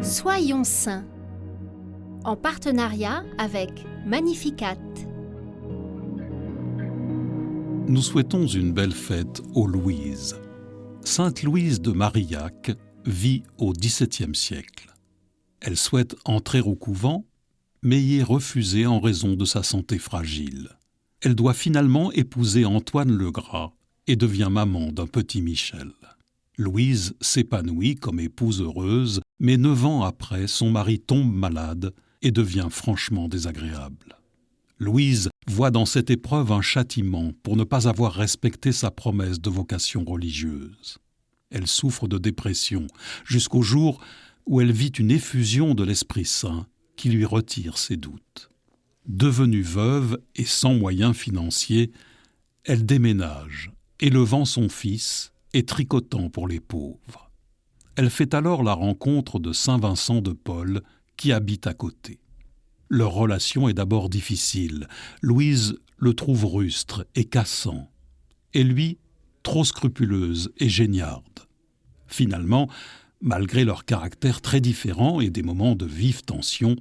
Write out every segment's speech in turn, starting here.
Soyons saints, en partenariat avec Magnificat. Nous souhaitons une belle fête aux Louises. Sainte Louise de Marillac vit au XVIIe siècle. Elle souhaite entrer au couvent, mais y est refusée en raison de sa santé fragile. Elle doit finalement épouser Antoine Legras et devient maman d'un petit Michel. Louise s'épanouit comme épouse heureuse, mais 9 ans après, son mari tombe malade et devient franchement désagréable. Louise voit dans cette épreuve un châtiment pour ne pas avoir respecté sa promesse de vocation religieuse. Elle souffre de dépression jusqu'au jour où elle vit une effusion de l'Esprit Saint qui lui retire ses doutes. Devenue veuve et sans moyens financiers, elle déménage, élevant son fils et tricotant pour les pauvres. Elle fait alors la rencontre de saint Vincent de Paul qui habite à côté. Leur relation est d'abord difficile. Louise le trouve rustre et cassant, et lui, trop scrupuleuse et géniarde. Finalement, malgré leur caractère très différent et des moments de vive tension,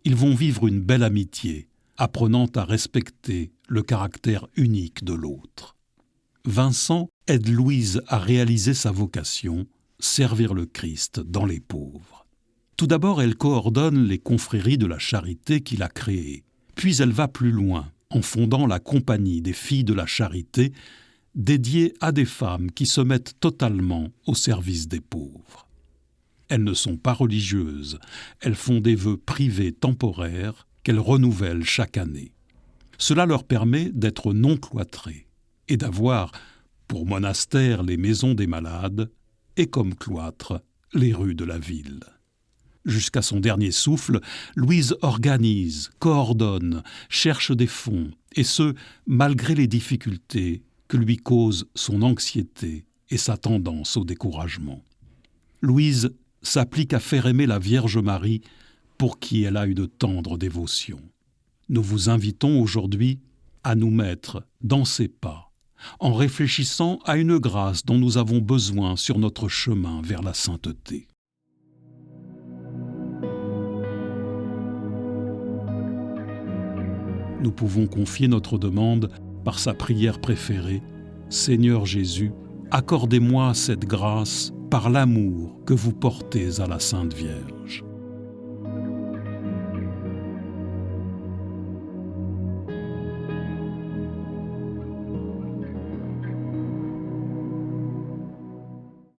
ils vont vivre une belle amitié, apprenant à respecter le caractère unique de l'autre. Vincent aide Louise à réaliser sa vocation, servir le Christ dans les pauvres. Tout d'abord, elle coordonne les confréries de la charité qu'il a créées. Puis elle va plus loin, en fondant la Compagnie des filles de la charité, dédiée à des femmes qui se mettent totalement au service des pauvres. Elles ne sont pas religieuses, elles font des vœux privés temporaires qu'elles renouvellent chaque année. Cela leur permet d'être non cloîtrées et d'avoir, pour monastère, les maisons des malades et comme cloître, les rues de la ville. Jusqu'à son dernier souffle, Louise organise, coordonne, cherche des fonds, et ce, malgré les difficultés que lui causent son anxiété et sa tendance au découragement. Louise s'applique à faire aimer la Vierge Marie pour qui elle a une tendre dévotion. Nous vous invitons aujourd'hui à nous mettre dans ses pas, en réfléchissant à une grâce dont nous avons besoin sur notre chemin vers la sainteté. Nous pouvons confier notre demande par sa prière préférée. Seigneur Jésus, accordez-moi cette grâce par l'amour que vous portez à la Sainte Vierge.